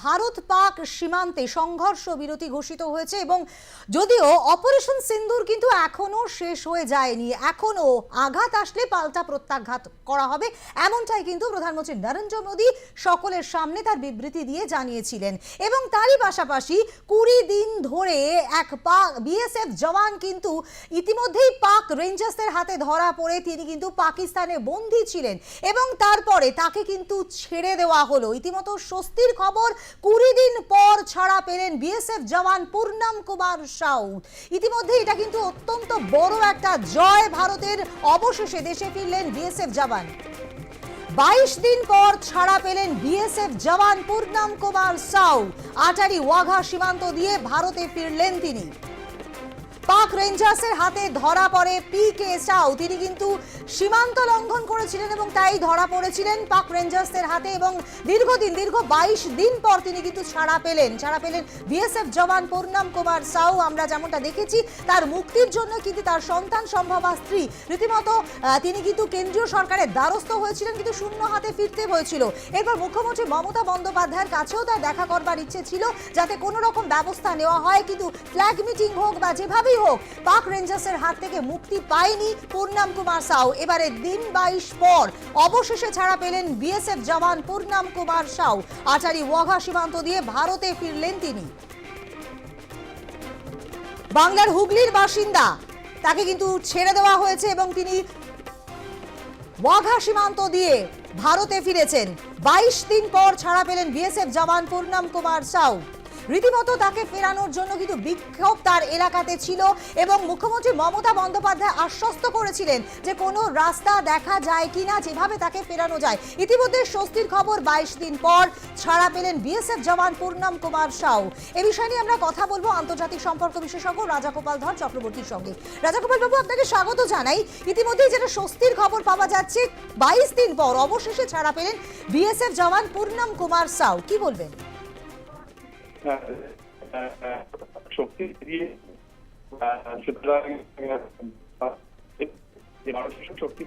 ভারত পাক সীমান্তে সংঘর্ষ বিরতি ঘোষিত হয়েছে এবং যদিও অপারেশন সিন্দুর কিন্তু এখনো শেষ হয়ে যায়নি, এখনো আঘাত আসলে পাল্টা প্রত্যাঘাত করা হবে, এমনটাই কিন্তু প্রধানমন্ত্রী নরেন্দ্র মোদী সকলের সামনে তার বিবৃতি দিয়ে জানিয়েছিলেন। এবং তারই পাশাপাশি 20 দিন ধরে এক পাক বিএসএফ জওয়ান কিন্তু ইতিমধ্যেই পাক রেঞ্জার্সের হাতে ধরা পড়ে তিনি কিন্তু পাকিস্তানে বন্দী ছিলেন এবং তারপরে তাকে কিন্তু ছেড়ে দেওয়া হলো। ইতিমধ্যে স্বস্তির খবর, 20 দিন পর ছাড়া পেলেন বিএসএফ জওয়ান পূর্ণম কুমার সাউ। ইতিমধ্যে এটা কিন্তু অত্যন্ত বড় একটা জয় ভারতের, অবশেষে দেশে ফিরলেন বিএসএফ জওয়ান। 22 দিন পর ছাড়া পেলেন বিএসএফ জওয়ান পূর্ণম কুমার সাউ। আটারি ওয়াঘা সীমান্ত দিয়ে ভারতে ফিরলেন তিনি। পাক রেঞ্জার্সের হাতে ধরা পড়ে পিকে সাউ। তিনি কিন্তু সীমান্ত লঙ্ঘন করেছিলেন এবং তাই ধরা পড়েছিলেন পাক রেঞ্জার্সের হাতে এবং দীর্ঘ 22 দিন পর তিনি কিন্তু ছাড়া পেলেন বিএসএফ জওয়ান পূর্ণম কুমার সাউ। আমরা যেমনটা দেখেছি তার মুক্তির জন্য কিন্তু তার সন্তান সম্ভবা স্ত্রী রীতিমতো তিনি কিন্তু কেন্দ্রীয় সরকারের দ্বারস্থ হয়েছিলেন, কিন্তু শূন্য হাতে ফিরতে হয়েছিল। এরপর মুখ্যমন্ত্রী মমতা বন্দ্যোপাধ্যায়ের কাছেও তার দেখা করবার ইচ্ছে ছিল যাতে কোনো রকম ব্যবস্থা নেওয়া হয়, কিন্তু ফ্ল্যাগ মিটিং হোক বা যেভাবেই হোক পাক রেঞ্জার্সের হাত থেকে মুক্তি পায়নি পূর্ণম কুমার সাউ। এবারে দিন 22 পর অবশেষে ছাড়া পেলেন বিএসএফ জওয়ান পূর্ণম কুমার সাউ। আটারি ওয়াঘা সীমান্ত দিয়ে ভারতে ফিরলেন তিনি। বাংলার হুগলির বাসিন্দা, তাকে কিন্তু ছেড়ে দেওয়া হয়েছে এবং তিনি ওয়াঘা সীমান্ত দিয়ে ভারতে ফিরেছেন। 22 দিন পর ছাড়া পেলেন বিএসএফ জওয়ান পূর্ণম কুমার সাউ। রীতিমতো তাকে ফেরানোর জন্য কিন্তু বিক্ষোভ তার এলাকাতে ছিল এবং মুখ্যমন্ত্রী মমতা বন্দ্যোপাধ্যায় আশ্বস্ত করেছিলেন যে কোনো রাস্তা দেখা যায় কিনা যেভাবে তাকে ফেরানো যায়। ইতিমধ্যে স্বস্তির খবর, 22 দিন পর ছাড়া পেলেন বিএসএফ জওয়ান পূর্ণম কুমার সাউ। এ বিষয় নিয়ে আমরা কথা বলবো আন্তর্জাতিক সম্পর্ক বিশেষজ্ঞ রাজাগোপাল ধর চক্রবর্তীর সঙ্গে। রাজাগোপাল বাবু, আপনাকে স্বাগত জানাই। ইতিমধ্যেই যেটা স্বস্তির খবর পাওয়া যাচ্ছে, 22 দিন পর অবশেষে ছাড়া পেলেন বিএসএফ জওয়ান পূর্ণম কুমার সাউ, কি বলবেন? শক্তি দিয়ে সুতরাং শক্তি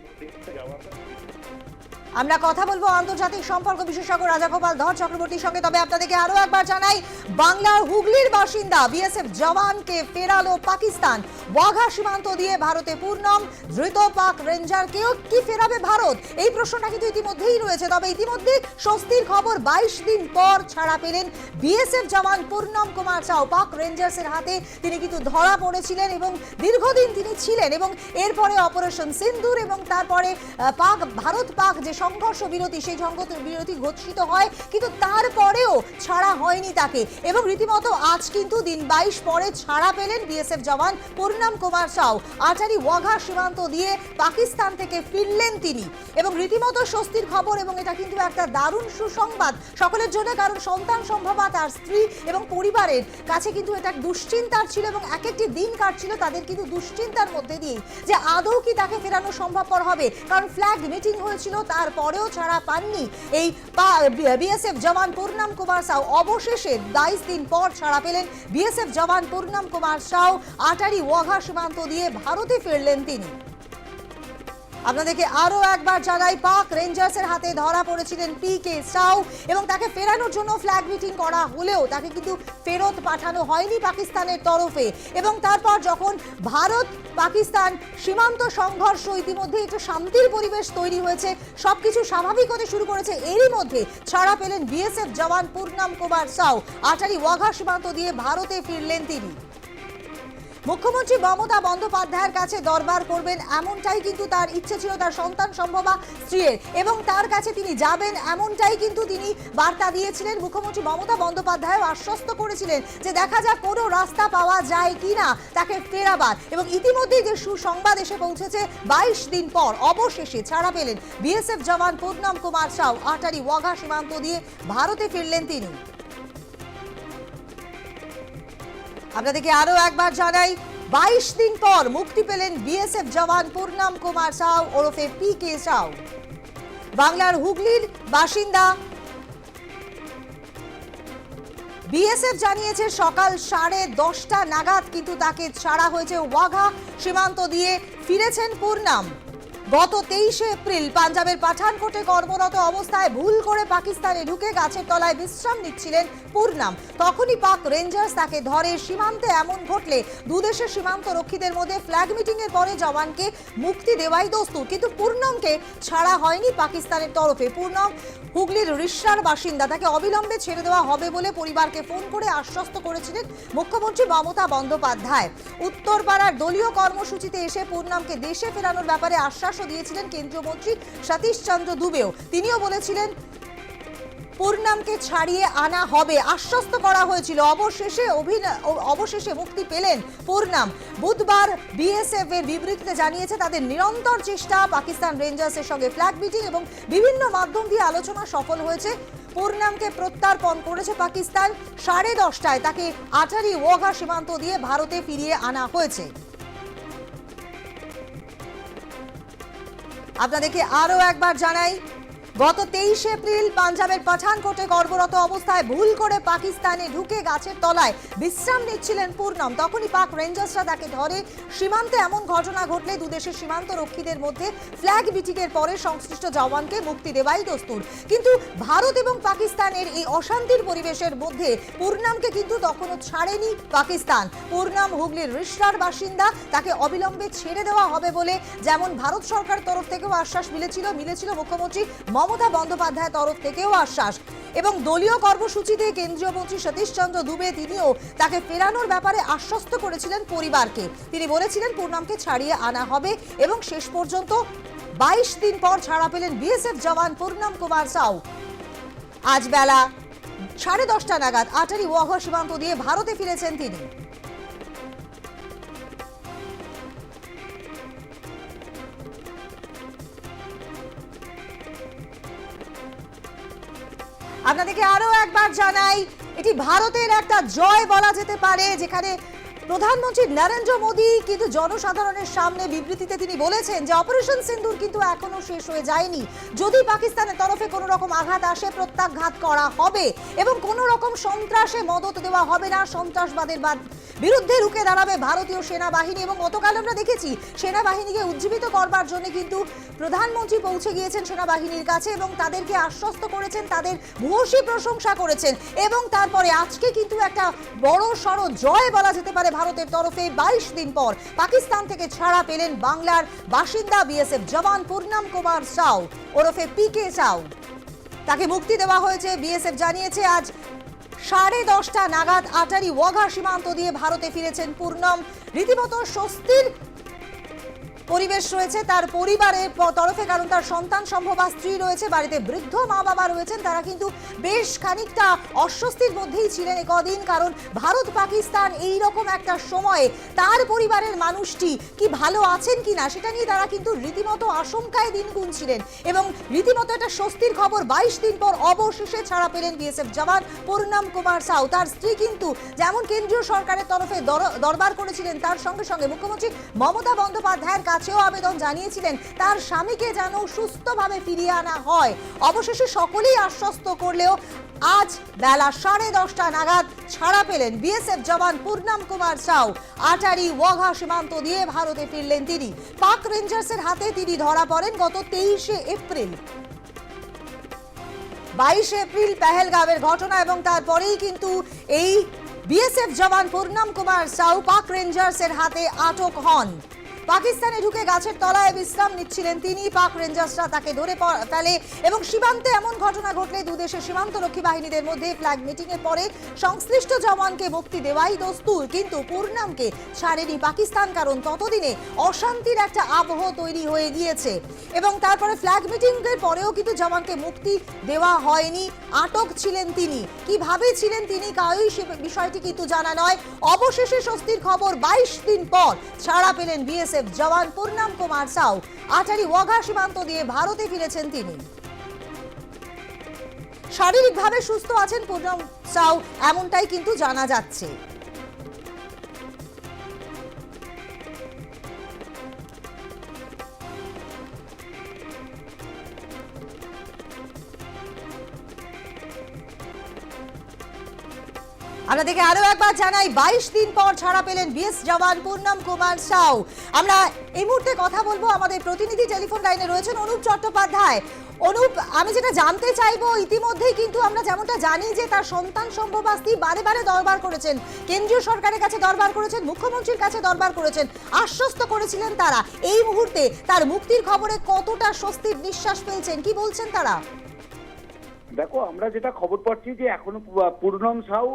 আমরা কথা বলবো আন্তর্জাতিক সম্পর্ক বিশেষজ্ঞ রাজাগোপাল ধর চক্রবর্তীর সঙ্গে। তবে আপনাদেরকে আরো একবার জানাই, বাংলার হুগলির বাসিন্দা বিএসএফ জওয়ানকে ফেরালো পাকিস্তান। ওয়াঘা সীমান্ত দিয়ে ভারতে পূর্ণম, ধৃত পাক রেঞ্জারকেও কি ফেরাবে ভারত, এই প্রশ্নটা কিন্তু ইতিমধ্যেই রয়েছে। তবে ইতিমধ্যে স্বস্তির খবর, 22 দিন পর ছাড়া পেলেন বিএসএফ জওয়ান পূর্ণম কুমার সাউ। পাক রেঞ্জার্সের হাতে তিনি কিন্তু ধরা পড়েছিলেন এবং দীর্ঘদিন তিনি ছিলেন এবং এরপরে অপারেশন সিন্দুর এবং তারপরে ভারত পাক যে সংঘর্ষ বিরতি, সেই সংঘর্ষ বিরতি ঘোষিত হয়, কিন্তু তারপরেও ছাড়া হয়নি তাকে এবং রীতিমতো আজ কিন্তু দিন 22 পরে ছাড়া পেলেন বিএসএফ জওয়ান পূর্ণম কুমার সাউ। আটারি ওয়াঘা সীমান্ত দিয়ে পাকিস্তান থেকে ফিরলেন তিনি এবং রীতিমতো স্বস্তির খবর এবং এটা কিন্তু একটা দারুণ সুসংবাদ সকলের জন্য, কারণ সন্তান সম্ভবা তার স্ত্রী এবং পরিবারের কাছে কিন্তু এটা দুশ্চিন্তার ছিল এবং এক একটি দিন কাটছিল তাদের কিন্তু দুশ্চিন্তার মধ্যে দিয়ে যে আদৌ কি তাকে ফেরানো সম্ভবপর হবে, কারণ ফ্ল্যাগ মিটিং হয়েছিল তারপরেও ছাড়া পাননি এই বিএসএফ জওয়ান পূর্ণম কুমার সাউ। অবশেষে 22 দিন পর ছাড়া পেলেন বিএসএফ জওয়ান পূর্ণম কুমার সাউ। আটারি ওয়াঘা সীমান্ত দিয়ে ভারতে ফিরলেন তিনি। আপনাদেরকে আরো একবার জানাই, পাক রেঞ্জার্সের হাতে ধরা পড়েছিলেন পিকে সাউ এবং তাকে ফেরানোর জন্য ফ্ল্যাগ মিটিং করা হলেও তাকে কিন্তু ফেরত পাঠানো হয়নি পাকিস্তানের তরফে। এবং তারপর যখন ভারত পাকিস্তান সীমান্ত সংঘর্ষ, ইতিমধ্যে একটু শান্তির পরিবেশ তৈরি হয়েছে, সবকিছু স্বাভাবিক হতে শুরু করেছে, এরই মধ্যে ছাড়া পেলেন বিএসএফ জওয়ান পূর্ণম কুমার সাউ। আটারি ওয়াঘা সীমান্ত দিয়ে ভারতে ফিরলেন তিনি। মুখ্যমন্ত্রী মমতা বন্দ্যোপাধ্যায়ের কাছে দরবার করবেন এমনটাই কিন্তু তার ইচ্ছে ছিল, তার সন্তান সম্ভবা স্ত্রীর, এবং তার কাছে তিনি যাবেন এমনটাই কিন্তু তিনি বার্তা দিয়েছিলেন। মুখ্যমন্ত্রী মমতা বন্দ্যোপাধ্যায় আশ্বস্ত করেছিলেন যে দেখা যাক কোনো রাস্তা পাওয়া যায় কিনা তাকে ফেরাবার। এবং ইতিমধ্যেই যে সুসংবাদ এসে পৌঁছেছে, 22 দিন পর অবশেষে ছাড়া পেলেন বিএসএফ জওয়ান পূর্ণম কুমার সাউ। আটারি ওয়াঘা সীমান্ত দিয়ে ভারতে ফিরলেন তিনি। আপনাদেরকে আরো একবার জানাই, 22 দিন পর মুক্তি পেলেন বিএসএফ জওয়ান পূর্ণম কুমার সাউ ওরফে পিকে সাউ। বাংলার হুগলির বাসিন্দা বিএসএফ জানিয়েছে সকাল 10:30 নাগাদ কিন্তু তাকে ছাড়া হয়েছে। ওয়াঘা সীমান্ত দিয়ে ফিরেছেন পূর্ণম। গত 23শে এপ্রিল পাঞ্জাবের পাঠানকোটে কর্মরত অবস্থায় ভুল করে পাকিস্তানে ঢুকে গাছের তলায় বিশ্রাম নিচ্ছিলেন পূর্ণাম। তখনই পাক রেঞ্জার্স তাকে ধরে। সীমান্তে এমন ঘটলে দুদেশের সীমান্ত রক্ষীদের মধ্যে ফ্ল্যাগ মিটিং এর পরে জওয়ানকে মুক্তি দেওয়াই দস্তুর, কিন্তু পূর্ণামকে ছাড়া হয়নি পাকিস্তানের তরফে। পূর্ণাম হুগলির রিষড়ার বাসিন্দা, তাকে অবিলম্বে ছেড়ে দেওয়া হবে বলে পরিবারকে ফোন করে আশ্বস্ত করেছিলেন মুখ্যমন্ত্রী মমতা বন্দ্যোপাধ্যায়। উত্তরপাড়ার দলীয় কর্মসূচিতে এসে পূর্ণামকে দেশে ফেরানোর ব্যাপারে আশ্বাসও দিয়েছিলেন কেন্দ্রীয় মন্ত্রী সতীশ চন্দ্র দুবেও। তিনিও বলেছিলেন পূর্ণামকে ছাড়িয়ে আনা হবে, আশ্বস্ত করা হয়েছিল। অবশেষে মুক্তি পেলেন পূর্ণাম। বুধবার বিএসএফ এর বিবৃতিতে জানিয়েছে তাদের নিরন্তর চেষ্টা, পাকিস্তান রেঞ্জার্সের সঙ্গে ফ্ল্যাগ মিটিং এবং বিভিন্ন মাধ্যম দিয়ে আলোচনা সফল হয়েছে। পূর্ণামকে প্রত্যার্পণ করেছে পাকিস্তান। 10:30টায় তাকে আটারি ওয়াঘা সীমান্ত দিয়ে ভারতে ফিরিয়ে আনা হয়েছে। আপনাদেরকে আরো একবার জানাই, গত 23শে এপ্রিল পাঞ্জাবের পাঠানকোটে কর্মরত অবস্থায় ভুল করে পাকিস্তানে ঢুকে গাছের তলায় বিশ্রাম নিচ্ছিলেন পূর্ণাম। তখনই পাক রেঞ্জার্সরা তাকে ধরে। সীমান্তে এমন ঘটনা ঘটলে দুদেশের সীমান্ত রক্ষীদের মধ্যে ফ্ল্যাগ মিটিং এর পরে সংশ্লিষ্ট জওয়ানকে মুক্তি দেওয়াই দস্তুর, কিন্তু ভারত এবং পাকিস্তানের এই অশান্তির পরিবেশের মধ্যে পূর্ণামকে কিন্তু তখনও ছাড়েনি পাকিস্তান। পূর্ণাম হুগলির রিষড়ার বাসিন্দা, তাকে অবিলম্বে ছেড়ে দেওয়া হবে বলে যেমন ভারত সরকার তরফ থেকেও আশ্বাস মিলেছিল মুখ্যমন্ত্রী মমতা বন্দ্যোপাধ্যায়ের তরফ থেকেও আশ্বাস, এবং দলীয় কর্মসূচিতে কেন্দ্রীয় মন্ত্রী সতীশ চন্দ্র দুবে তিনিও তাকে ফেরানোর ব্যাপারে আশ্বস্ত করেছিলেন পরিবারকে। তিনি বলেছিলেন পূর্ণামকে ছাড়িয়ে আনা হবে এবং শেষ পর্যন্ত 22 দিন পর ছাড়া পেলেন বিএসএফ জওয়ান পূর্ণাম কুমার সাউ। আজ বেলা 10:30 নাগাদ আটারি ওয়াঘা সীমান্ত দিয়ে ভারতে ফিরেছেন তিনি। আপনাদেরকে আরো একবার জানাই, এটি ভারতের একটা জয় বলা যেতে পারে, যেখানে প্রধানমন্ত্রী নরেন্দ্র মোদী কিন্তু জনসাধারণের সামনে বিবৃতিতে তিনি বলেছেন যে অপারেশন সিন্দুর কিন্তু এখনো শেষ হয়ে যায়নি। যদি পাকিস্তানের তরফে কোনো রকম আঘাত আসে প্রত্যাঘাত করা হবে এবং কোনো রকম সন্ত্রাসে মদত দেওয়া হবে না। সন্ত্রাসবাদের বিরুদ্ধে রুখে দাঁড়াবে ভারতীয় সেনাবাহিনী। এবং গতকাল আমরা দেখেছি সেনাবাহিনীকে উজ্জীবিত করবার জন্য কিন্তু প্রধানমন্ত্রী পৌঁছে গিয়েছেন সেনাবাহিনীর কাছে এবং তাদেরকে আশ্বস্ত করেছেন, তাদের ভূয়সী প্রশংসা করেছেন। এবং তারপরে আজকে কিন্তু একটা বড় সড় জয় বলা যেতে পারে ভারতের তরফে। 22 দিন পর পাকিস্তান থেকে ছাড়া পেলেন বাংলার বাসিন্দা বিএসএফ জওয়ান পূর্ণাম কুমার সাউ ওরফে পিকে সাউ। তাকে মুক্তি দেওয়া হয়েছে। বিএসএফ জানিয়েছে আজ 10:30 নাগাদ আটারি ওয়াঘা সীমান্ত দিয়ে ভারতে ফিরেছেন পূর্ণাম। রীতিমতো স্বস্তির পরিবেশ রয়েছে তার পরিবারের তরফে, কারণ তার সন্তান সম্ভবা স্ত্রী রয়েছে, বাড়িতে বৃদ্ধ মা বাবা রয়েছেন। তারা কিন্তু বেশ খানিকটা অস্বস্তির মধ্যেই ছিলেন কদিন, কারণ ভারত পাকিস্তান এই রকম একটা সময়ে তার পরিবারের মানুষটি কি ভালো আছেন কিনা সেটা নিয়ে তারা কিন্তু রীতিমতো আশঙ্কায় দিন গুনছিলেন। এবং রীতিমতো একটা স্বস্তির খবর, 22 দিন পর অবশেষে ছাড়া পেলেন বিএসএফ জওয়ান পূর্ণাম কুমার সাউ। তার স্ত্রী কিন্তু যেমন কেন্দ্রীয় সরকারের তরফে দরবার করেছিলেন, তার সঙ্গে সঙ্গে মুখ্যমন্ত্রী মমতা বন্দ্যোপাধ্যায়ের কাছেও আবেদন জানিয়েছিলেন তার স্বামীকে যেন সুস্থভাবে ফিরিয়ে আনা হয়। অবশেষে সকলেই আশ্বস্ত করলেও আজ বেলা 10:30 নাগাদ ছাড়া পেলেন বিএসএফ জওয়ান পূর্ণাম কুমার সাউ। আটারি ওয়াঘা সীমান্ত দিয়ে ভারতে ফিরলেন তিনি। পাক রেঞ্জার্সের হাতে তিনি ধরা পড়েন গত 23শে এপ্রিল। 22শে এপ্রিল পেহেলগাঁওয়ের ঘটনা এবং তারপরেই কিন্তু এই বিএসএফ জওয়ান পূর্ণাম কুমার সাউ পাক রেঞ্জার্সের হাতে আটক হন। পাকিস্তানে ঢুকে গাছের তলায় বিশ্রাম নিচ্ছিলেন তিনি। পাক রেঞ্জার্সরা তাকে ধরে ফেলে এবং সীমান্তে এমন ঘটনা ঘটলে দুদেশের সীমান্তরক্ষী বাহিনীদের মধ্যে ফ্ল্যাগ মিটিং এর পরে সংশ্লিষ্ট জওয়ানকে মুক্তি দেওয়াই দস্তুর, কিন্তু পূর্ণামকে ছাড়েনি পাকিস্তান, কারণ ততদিনে অশান্তির একটা আবহ তৈরি হয়ে গিয়েছে। এবং তারপরে ফ্ল্যাগ মিটিং এর পরেও কিন্তু জওয়ানকে মুক্তি দেওয়া হয়নি, আটক ছিলেন তিনি। কিভাবে ছিলেন তিনি কাউই সে বিষয়টি কিন্তু জানা নয়। অবশেষে স্বস্তির খবর, 22 দিন পর ছাড়া পেলেন বিএসএফ জওয়ান পূর্ণাম কুমার সাউ। আটারি ওয়াঘা সীমান্ত দিয়ে ভারতে ফিরেছেন তিনি। শারীরিকভাবে সুস্থ আছেন পূর্ণাম সাউ, এমনটাই কিন্তু জানা যাচ্ছে। আমরা দেখে আরো একবার জানাই 22 দিন পর ছাড়া পেলেন বিএস জওয়ান পূর্ণম কুমার সাউ। আমরা এই মুহূর্তে কথা বলবো, আমাদের প্রতিনিধি টেলিফোন লাইনে রয়েছেন অনুপ চট্টোপাধ্যায়। অনুপ, আমি যেটা জানতে চাইবো, ইতিমধ্যেই কিন্তু আমরা যেমনটা জানি যে তার সন্তান সম্ভবাস্তি বারে বারে দরবার করেছেন, কেন্দ্রীয় সরকারের কাছে দরবার করেছেন, মুখ্যমন্ত্রীর কাছে দরবার করেছেন, আশ্বস্ত করেছিলেন তারা। এই মুহূর্তে তার মুক্তির খবরে কতটা স্বস্তির নিঃশ্বাস ফেলছেন, কি বলছেন তারা? দেখো, আমরা যেটা খবর পাচ্ছি যে এখনো পূর্ণম সাউ,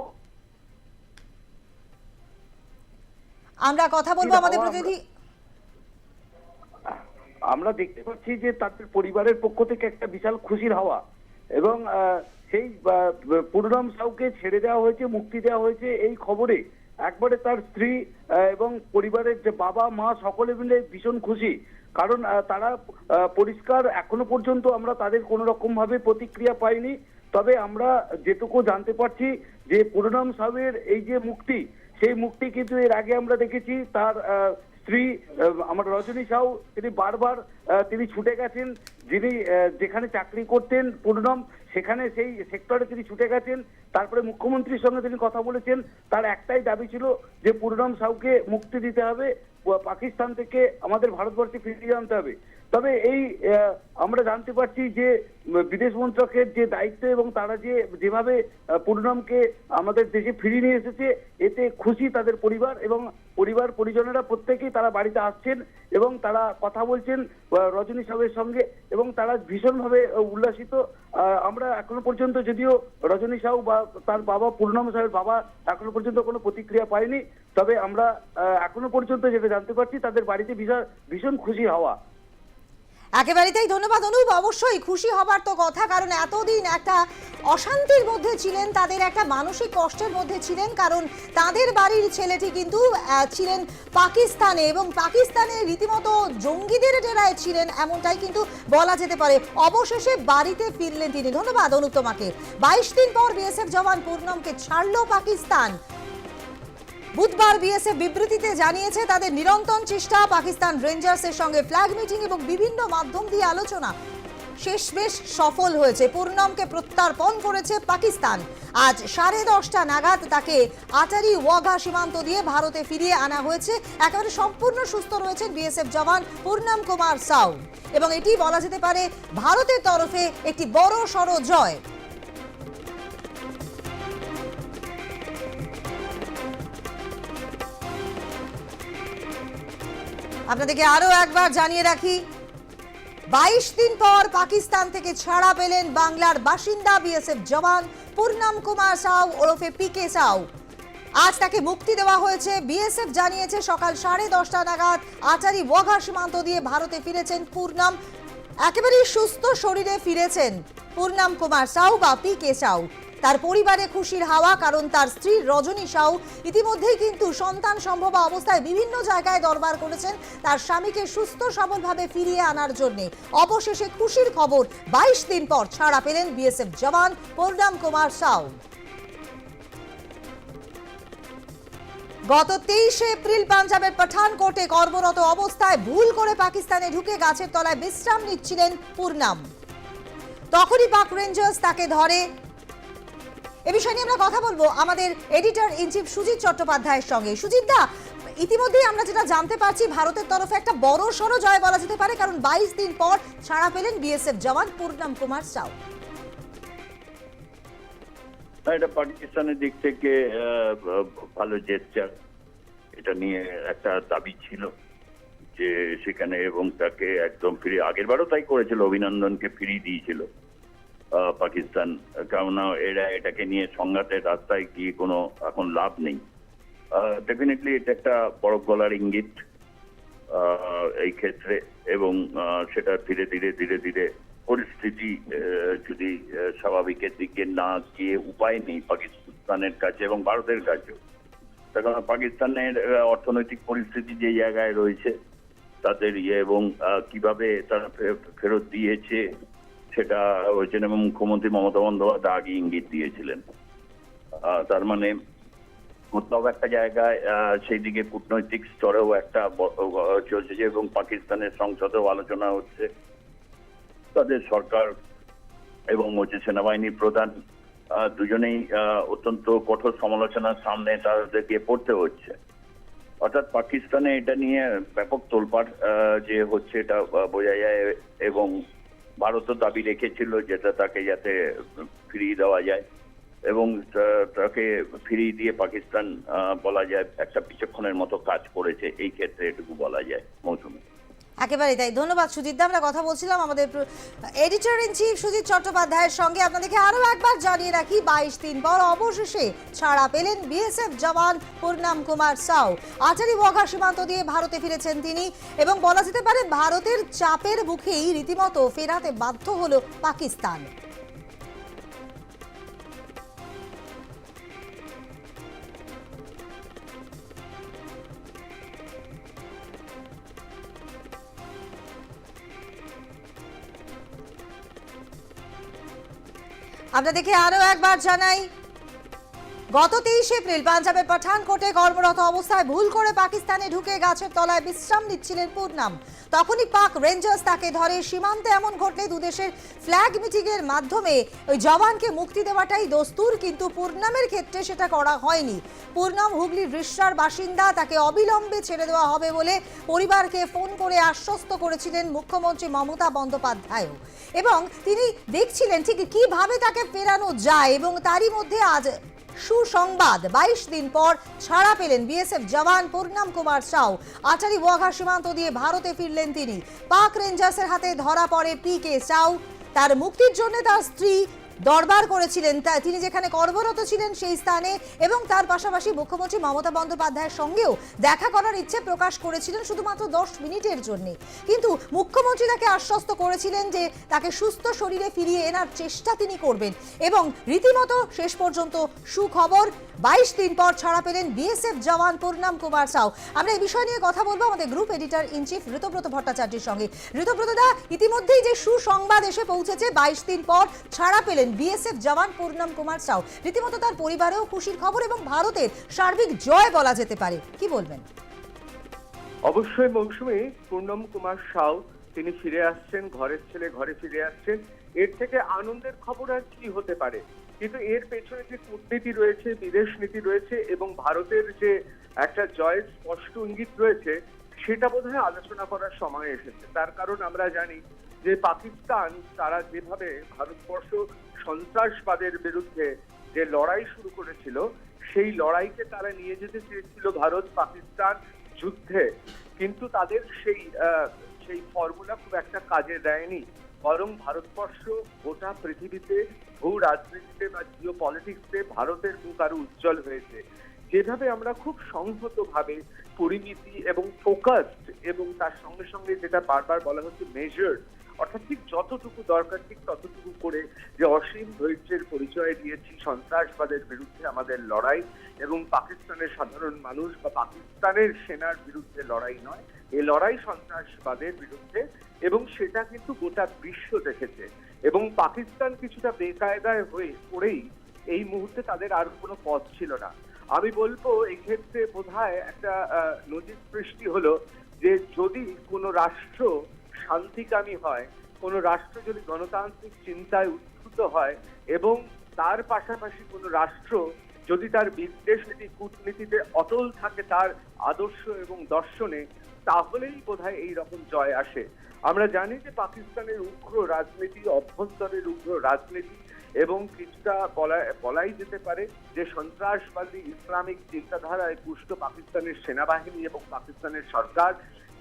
আমরা কথা বলবো আমাদের প্রতিনিধি। আমরা দেখতে পাচ্ছি যে তাদের পরিবারের পক্ষ থেকে একটা বিশাল খুশির হাওয়া, এবং সেই পূর্ণম সাউকে ছেড়ে দেওয়া হয়েছে, মুক্তি দেওয়া হয়েছে এই খবরে একবারে তার স্ত্রী এবং পরিবারের যে বাবা মা সকলে মিলে ভীষণ খুশি। কারণ তারা পরিষ্কার এখনো পর্যন্ত আমরা তাদের কোনো রকম ভাবে প্রতিক্রিয়া পাইনি। তবে আমরা যেটুকু জানতে পারছি যে পূর্ণম সাউয়ের এই যে মুক্তি, সেই মুক্তি কিন্তু এর আগে আমরা দেখেছি তার স্ত্রী আমার রজনী সাউ, তিনি বারবার তিনি ছুটে গেছেন, যিনি যেখানে চাকরি করতেন পূর্ণম, সেখানে সেই সেক্টরে তিনি ছুটে গেছেন। তারপরে মুখ্যমন্ত্রীর সঙ্গে তিনি কথা বলেছেন, তার একটাই দাবি ছিল যে পূর্ণম সাউকে মুক্তি দিতে হবে, পাকিস্তান থেকে আমাদের ভারতবর্ষে ফিরিয়ে আনতে হবে। তবে এই আমরা জানতে পারছি যে বিদেশ মন্ত্রকের যে দায়িত্ব এবং তারা যেভাবে পূর্ণমকে আমাদের দেশে ফিরিয়ে নিয়ে এসেছে, এতে খুশি তাদের পরিবার এবং পরিবার পরিজনেরা প্রত্যেকেই তারা বাড়িতে আসছেন এবং তারা কথা বলছেন রজনী সাহেবের সঙ্গে এবং তারা ভীষণভাবে উল্লাসিত। আমরা এখনো পর্যন্ত যদিও রজনী সাহু বা তার বাবা পূর্ণম সাহেবের বাবা এখনো পর্যন্ত কোনো প্রতিক্রিয়া পায়নি, তবে আমরা এখনো পর্যন্ত যেটা জানতে পারছি তাদের বাড়িতে ভীষণ খুশি হওয়া। একেবারেই তাই, ধন্যবাদ অনুপ। অবশ্যই খুশি হবার তো কথা, কারণ এতদিন একটা অশান্তির মধ্যে ছিলেন, তাদের একটা মানসিক কষ্টের মধ্যে ছিলেন, কারণ তাদের বাড়ির ছেলেটি কিন্তু ছিলেন পাকিস্তানে এবং পাকিস্তানে রীতিমতো জঙ্গিদের ডেরায় ছিলেন, এমনটাই কিন্তু বলা যেতে পারে। অবশেষে বাড়িতে ফিরলেন তিনি। ধন্যবাদ অনুপ তোমাকে। 22 দিন পর বিএসএফ জওয়ান পূর্ণমকে ছাড়লো পাকিস্তান। বুধবার বিএসএফ বিবৃতিতে জানিয়েছে তাদের নিরন্তর চেষ্টা, পাকিস্তান রেঞ্জার্সের সঙ্গে ফ্ল্যাগ মিটিং এবং বিভিন্ন মাধ্যম দিয়ে আলোচনা শেষমেশ সফল হয়েছে। পূর্ণমকে প্রত্যার্পণ করেছে পাকিস্তান। আজ 10:30 নাগাদ তাকে আটারি ওয়াঘা সীমান্ত দিয়ে ভারতে ফিরিয়ে আনা হয়েছে। একেবারে সম্পূর্ণ সুস্থ রয়েছেন বিএসএফ জওয়ান পূর্ণম কুমার সাউ এবং এটি বলা যেতে পারে ভারতের তরফে একটি বড় সড় জয়। আপনাদেরকে আরো একবার জানিয়ে রাখি, 22 দিন পর পাকিস্তান থেকে ছাড়া পেলেন বাংলার বাসিন্দা বিএসএফ জওয়ান পূর্ণম কুমার সাউ ওরফে পিকে সাউ। আজ তাকে মুক্তি দেওয়া হয়েছে। বিএসএফ জানিয়েছে সকাল 10:30 নাগাদ আটারি ওয়াঘা সীমান্ত দিয়ে ভারতে ফিরেছেন পূর্ণম। একেবারেই সুস্থ শরীরে ফিরেছেন পূর্ণম কুমার সাউ বা পিকে সাউ। তার পরিবারে খুশির হাওয়া, কারণ তার স্ত্রী রজনী সাউ ইতিমধ্যেই কিন্তু সন্তান সম্ভব অবস্থায় বিভিন্ন জায়গায় দরবার করেছেন তার স্বামীকে সুস্থ সবলভাবে ফিরিয়ে আনার জন্য। অবশেষে খুশির খবর, 22 দিন পর ছাড়া পেলেন বিএসএফ জওয়ান পূর্ণম কুমার সাউ। গত 23 এপ্রিল পাঞ্জাবের পাঠানকোটে কর্মরত অবস্থায় ভুল করে পাকিস্তানে ঢুকে গাছের তলায় বিশ্রাম নিচ্ছিলেন পূর্ণম। তখনই পাক রেঞ্জার্স তাকে ধরে। এ বিষয় নিয়ে আমরা কথা বলবো আমাদের এডিটর ইন চিফ সুজিত চট্টোপাধ্যায়ের সঙ্গে। সুজিত দা, ইতিমধ্যেই আমরা যেটা জানতে পারছি ভারতের তরফে একটা বড় সড় জয় বলা যেতে পারে, কারণ 22 দিন পর ছাড়া পেলেন বিএসএফ জওয়ান পূর্ণম কুমার সাউ। এটা পাকিস্তানের দিক থেকে ভালো জেস্টার, এটা নিয়ে একটা দাবি ছিল যে সেখানে, এবং তাকে একদম ফিরিয়ে, আগের বারও তাই করেছিল, অভিনন্দনকে ফিরিয়ে দিয়েছিল পাকিস্তান, কেননা এরা এটাকে নিয়ে সংঘাতের রাস্তায় গিয়ে কোনো এখন লাভ নেই। ডেফিনেটলি এটা একটা বড় গলার ইঙ্গিত এই ক্ষেত্রে, এবং সেটা ধীরে ধীরে পরিস্থিতি যদি স্বাভাবিকের দিকে না গিয়ে উপায় নেই পাকিস্তানের কাছে এবং ভারতের কাছেও। কারণ পাকিস্তানের অর্থনৈতিক পরিস্থিতি যে জায়গায় রয়েছে তাদের এবং কিভাবে তারা ফেরত দিয়েছে সেটা হয়েছেন, এবং মুখ্যমন্ত্রী মমতা বন্দ্যোপাধ্যায় আগে ইঙ্গিত দিয়েছিলেন। তার মানে কোথাও একটা জায়গায় সেই দিকে কূটনৈতিক স্তরেও একটা চলছে, এবং পাকিস্তানের সংসদেও আলোচনা হচ্ছে। তাদের সরকার এবং সেনাবাহিনীর প্রধান দুজনেই অত্যন্ত কঠোর সমালোচনার সামনে তাদেরকে পড়তে হচ্ছে। অর্থাৎ পাকিস্তানে এটা নিয়ে ব্যাপক তোলপাড় যে হচ্ছে এটা বোঝা যায়, এবং ভারতও দাবি রেখেছিল যেটা তাকে যাতে ফিরিয়ে দেওয়া যায়, এবং তাকে ফিরিয়ে দিয়ে পাকিস্তান বলা যায় একটা বিচক্ষণের মতো কাজ করেছে এই ক্ষেত্রে, এটুকু বলা যায় মৌসুমী। একেবারে তাই। ধন্যবাদ সুজিত দা। আমরা কথা বলছিলাম আমাদের এডিটর ইন চিফ সুজিত চট্টোপাধ্যায়ের সঙ্গে। আপনাদেরকে আরো একবার জানিয়ে রাখি, 22 দিন পর অবশেষে ছাড়া পেলেন বিএসএফ জওয়ান পূর্ণাম কুমার সাউ। আটারি ওয়াঘা সীমান্ত দিয়ে ভারতে ফিরেছেন তিনি, এবং বলা যেতে পারে ভারতের চাপের মুখেই রীতিমতো ফেরাতে বাধ্য হলো পাকিস্তান। আপনাদেরকে আরো একবার জানাই, গত 23 এপ্রিল পাঞ্জাবের পাঠানকোটে কর্মরত অবস্থায় ভুল করে পাকিস্তানে ঢুকে গাছের তলায় বিশ্রাম নিচ্ছিলেন পূর্ণাম। তখনই পাক রেঞ্জার্স তাকে ধরে। সীমান্তে এমন ঘটলে দুদেশের ফ্ল্যাগ মিটিং এর মাধ্যমে ওই জওয়ানকে মুক্তি দেওয়াটাই দস্তুর, কিন্তু পূর্ণামের ক্ষেত্রে সেটা করা হয়নি। পূর্ণাম হুগলির রিষ্যার বাসিন্দা, তাকে অবিলম্বে ছেড়ে দেওয়া হবে বলে পরিবারকে ফোন করে আশ্বস্ত করেছিলেন মুখ্যমন্ত্রী মমতা বন্দ্যোপাধ্যায়ও, এবং তিনি দেখছিলেন ঠিক কিভাবে তাকে ফেরানো যায়। এবং তারই মধ্যে আজ সুসংবাদ, 22 দিন পর ছাড়া পেলেন বিএসএফ জওয়ান পূর্ণাম কুমার সাউ। আটারি ওয়াঘা সীমান্ত দিয়ে ভারতে ফিরলেন তিনি। পাক রেঞ্জার্সের হাতে ধরা পড়ে পিকে সাউ। তার মুক্তির জন্য তার স্ত্রী দরবার করেছিলেন তিনি যেখানে কর্মরত ছিলেন সেই স্থানে, এবং তার পাশাপাশি মুখ্যমন্ত্রী মমতা বন্দ্যোপাধ্যায়ের সঙ্গেও দেখা করার ইচ্ছে প্রকাশ করেছিলেন শুধুমাত্র 10 মিনিটের জন্য। কিন্তু মুখ্যমন্ত্রী তাকে আশ্বস্ত করেছিলেন যে তাকে সুস্থ শরীরে ফিরিয়ে এনার চেষ্টা তিনি করবেন, এবং রীতিমতো শেষ পর্যন্ত সুখবর, 22 দিন পর ছাড়া পেলেন বিএসএফ জওয়ান পূর্ণাম কুমার সাউ। আমরা এই বিষয় নিয়ে কথা বলবো আমাদের group editor in chief Ritabrata ভট্টাচার্যের সঙ্গে। ঋতব্রত দা, ইতিমধ্যেই যে সুসংবাদ এসে পৌঁছেছে, 22 দিন পর ছাড়া পেলেন বিএসএফ জওয়ান পূর্ণাম কুমার সাউ, রীতিমতো তার পরিবারেও খুশির খবর এবং ভারতের সার্বিক জয় বলা যেতে পারে, কি বলবেন? অবশ্যই মৌসুমী, পূর্ণম কুমার সাউ তিনি ফিরে আসছেন, ঘরের ছেলে ঘরে ফিরে আসছেন। এর থেকে আনন্দের খবর আর কি হতে পারে? কিন্তু এর পেছনে যে কূটনীতি রয়েছে, বিদেশ নীতি রয়েছে, এবং ভারতের যে একটা জয়ের স্পষ্ট ইঙ্গিত রয়েছে, সেটা বোধহয় আলোচনা করার সময় এসেছে। তার কারণ আমরা জানি যে পাকিস্তান তারা যেভাবে ভারতবর্ষ সন্ত্রাসবাদের বিরুদ্ধে যে লড়াই শুরু করেছিল, সেই লড়াইকে তারা নিয়ে যেতে চেয়েছিল ভারত পাকিস্তান যুদ্ধে, কিন্তু তাদের সেই ফর্মুলা খুব একটা কাজে দেয়নি। বরং ভারতবর্ষ গোটা পৃথিবীতে ভূ রাজনীতিতে বা জিও পলিটিক্সে ভারতের মুখ আরো উজ্জ্বল হয়েছে। যেভাবে আমরা খুব সংহতভাবে পরিমিতি এবং ফোকাসড, এবং তার সঙ্গে সঙ্গে যেটা বারবার বলা হচ্ছে মেজার্ড, অর্থাৎ ঠিক যতটুকু দরকার ঠিক ততটুকু করে যে অসীম ধৈর্যের পরিচয় দিয়েছি সন্ত্রাসবাদের বিরুদ্ধে আমাদের লড়াই, এবং পাকিস্তানের সাধারণ মানুষ বা পাকিস্তানের সেনার বিরুদ্ধে লড়াই নয়, এই লড়াই সন্ত্রাসবাদের বিরুদ্ধে, এবং সেটা কিন্তু গোটা বিশ্ব দেখেছে। এবং পাকিস্তান কিছুটা বেকায়দায় হয়ে পড়েই এই মুহূর্তে তাদের আর কোনো পথ ছিল না। আমি বলবো এক্ষেত্রে বোধহয় একটা নজির সৃষ্টি হলো যে যদি কোনো রাষ্ট্র শান্তিকামী হয়, কোনো রাষ্ট্র যদি গণতান্ত্রিক চিন্তায় উদ্ভূত হয়, এবং তার পাশাপাশি কোনো রাষ্ট্র যদি তার বিদেশ নীতি কূটনীতিতে অটল থাকে তার আদর্শ এবং দর্শনে, তাহলেই বোধহয় এই রকম জয় আসে। আমরা জানি যে পাকিস্তানের উগ্র রাজনীতি, অভ্যন্তরের উগ্র রাজনীতি, এবং কিছুটা বলাই যেতে পারে যে সন্ত্রাসবাদী ইসলামিক চিন্তাধারায় পুষ্ট পাকিস্তানের সেনাবাহিনী এবং পাকিস্তানের সরকার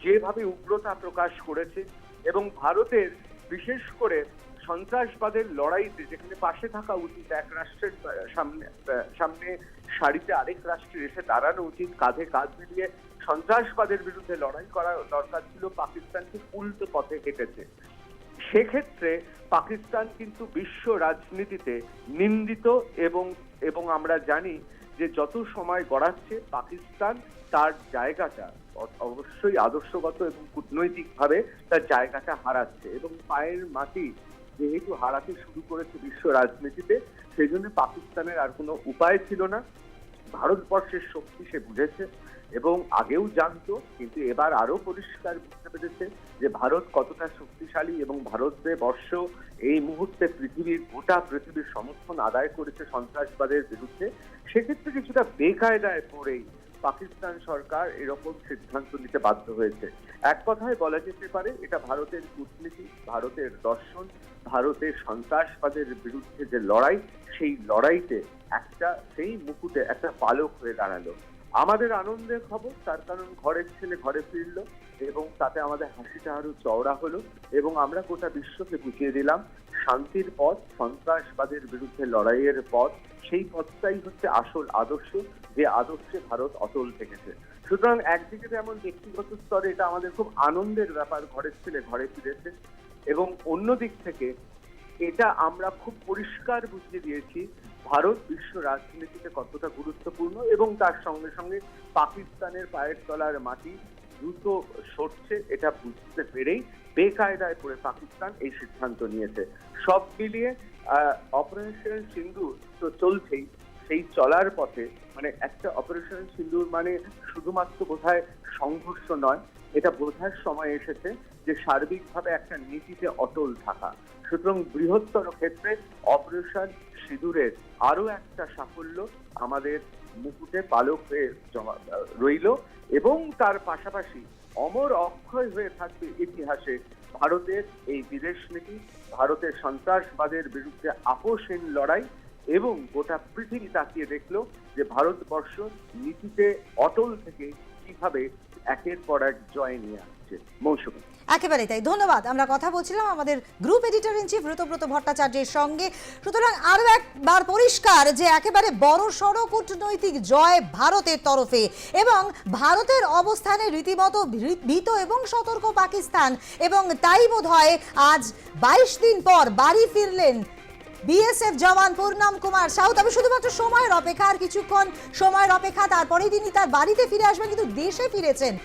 যেভাবে উগ্রতা প্রকাশ করেছে, এবং ভারতের বিশেষ করে সন্ত্রাসবাদের লড়াইতে যেখানে পাশে থাকা উচিত, এক রাষ্ট্রের সামনে সারিতে আরেক রাষ্ট্রের এসে দাঁড়ানো উচিত, কাঁধে কাঁধ মিলিয়ে সন্ত্রাসবাদের বিরুদ্ধে লড়াই করা দরকার ছিল, পাকিস্তান ঠিক উল্টো পথে হেঁটেছে। সেক্ষেত্রে পাকিস্তান কিন্তু বিশ্ব রাজনীতিতে নিন্দিত, এবং আমরা জানি যে যত সময় গড়াচ্ছে পাকিস্তান তার জায়গাটা অবশ্যই আদর্শগত এবং কূটনৈতিকভাবে তার জায়গাটা হারাচ্ছে, এবং পায়ের মাটি যেহেতু হারাতে শুরু করেছে বিশ্ব রাজনীতিতে, সেই জন্য পাকিস্তানের আর কোনো উপায় ছিল না ভারতবর্ষের শক্তি সে বুঝেছে এবং আগেও জানতো, কিন্তু এবার আরো পরিষ্কার বুঝতে পেরেছে যে ভারত কতটা শক্তিশালী এবং ভারতবর্ষ এই মুহূর্তে গোটা পৃথিবীর সমর্থন আদায় করেছে সন্ত্রাসবাদের বিরুদ্ধে। সেক্ষেত্রে কিছুটা বেকায়দায় পড়েই পাকিস্তান সরকার এরকম সিদ্ধান্ত নিতে বাধ্য হয়েছে। এক কথায় বলা যেতে পারে এটা ভারতের কূটনীতি, ভারতের দর্শন, ভারতের সন্ত্রাসবাদের বিরুদ্ধে যে লড়াই, সেই লড়াইতে সেই মুকুটে একটা পালক হয়ে দাঁড়ালো। আমাদের আনন্দের খবর, তার কারণ ঘরের ছেলে ঘরে ফিরলো এবং তাতে আমাদের হাসিটা আরো চওড়া হলো এবং আমরা গোটা বিশ্বকে বুঝিয়ে দিলাম শান্তির পথ, সন্ত্রাসবাদের বিরুদ্ধে লড়াইয়ের পথ, সেই পথটাই হচ্ছে আসল আদর্শ, যে আদর্শে ভারত অটল থেকেছে। সুতরাং একদিকে যেমন ব্যক্তিগত স্তরে এটা আমাদের খুব আনন্দের ব্যাপার, ঘরের ছেলে ঘরে ফিরেছে, এবং অন্য দিক থেকে এটা আমরা খুব পরিষ্কার বুঝিয়ে দিয়েছি ভারত বিশ্ব রাজনীতিতে কতটা গুরুত্বপূর্ণ এবং তার সঙ্গে সঙ্গে পাকিস্তানের পায়ের তলার মাটি দ্রুত সরছে, এটা বুঝতে পেরেই বেকায়দায় পড়ে পাকিস্তান এই সিদ্ধান্ত নিয়েছে। সব মিলিয়ে অপারেশন সিন্দুর তো চলছেই, সেই চলার পথে মানে একটা অপারেশন সিন্দুর মানে শুধুমাত্র বোধহয় সংঘর্ষ নয়, এটা বোঝার সময় এসেছে যে সার্বিকভাবে একটা নীতিতে অটল থাকা। সুতরাং বৃহত্তর ক্ষেত্রে অপারেশন সিঁদুরের আরো একটা সাফল্য আমাদের মুকুটে পালক হয়ে রইল এবং তার পাশাপাশি অমর অক্ষয় হয়ে থাকবে ইতিহাসে ভারতের এই বিদেশ নীতি, ভারতের সন্ত্রাসবাদের বিরুদ্ধে আপোষহীন লড়াই, এবং গোটা পৃথিবী তাকিয়ে দেখলো যে ভারতবর্ষ নীতিতে অটল থেকে কিভাবে একের পর এক জয় নিয়ে আসছে। মৌসুমী, একেবারে তাই, ধন্যবাদ। আমরা কথা বলছিলাম আমাদের group editor in chief Ritabrata ভট্টাচার্যের সঙ্গে। সুতরাং আরো একবার পরিষ্কার যে একেবারে বড় সড় কূটনৈতিক জয় ভারতের তরফে, এবং ভারতের অবস্থানে রীতিমতো ভীত এবং সতর্ক পাকিস্তান, এবং তাই বোধহয় আজ 22 দিন পর বাড়ি ফিরলেন বিএসএফ জওয়ান পূর্ণম কুমার সাউ। তবে শুধুমাত্র সময়ের অপেক্ষা, আর কিছুক্ষণ সময়ের অপেক্ষা, তারপরেই তিনি তার বাড়িতে ফিরে আসবেন, কিন্তু দেশে ফিরেছেন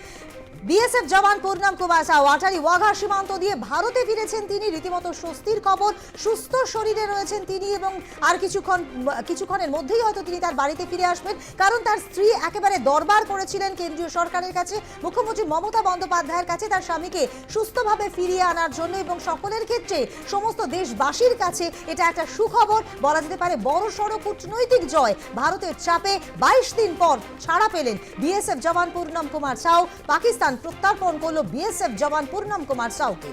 বিএসএফ জওয়ান পূর্ণম কুমার সাউ। আটারি ওয়াঘা সীমান্ত দিয়ে ভারতে ফিরেছেন তিনি, রীতিমতো স্বস্তির খবর, সুস্থ শরীরে রয়েছেন তিনি, এবং আর কিছুক্ষণের মধ্যেই হয়তো তিনি তার বাড়িতে ফিরে আসবেন, কারণ তার স্ত্রী একেবারে দরবার করেছিলেন কেন্দ্রীয় সরকারের কাছে, মুখ্যমন্ত্রী মমতা বন্দ্যোপাধ্যায়ের কাছে তার স্বামীকে সুস্থভাবে ফিরিয়ে আনার জন্য, এবং সকলের ক্ষেত্রে সমস্ত দেশবাসীর কাছে এটা একটা সুখবর, বলা যেতে পারে বড় সড় কূটনৈতিক জয়। ভারতের চাপে 22 দিন পর ছাড়া পেলেন বিএসএফ জওয়ান পূর্ণম কুমার সাউ। পাকিস্তান প্রত্যার্পণ করলো বিএসএফ জওয়ান পূর্ণম কুমার সাউকে।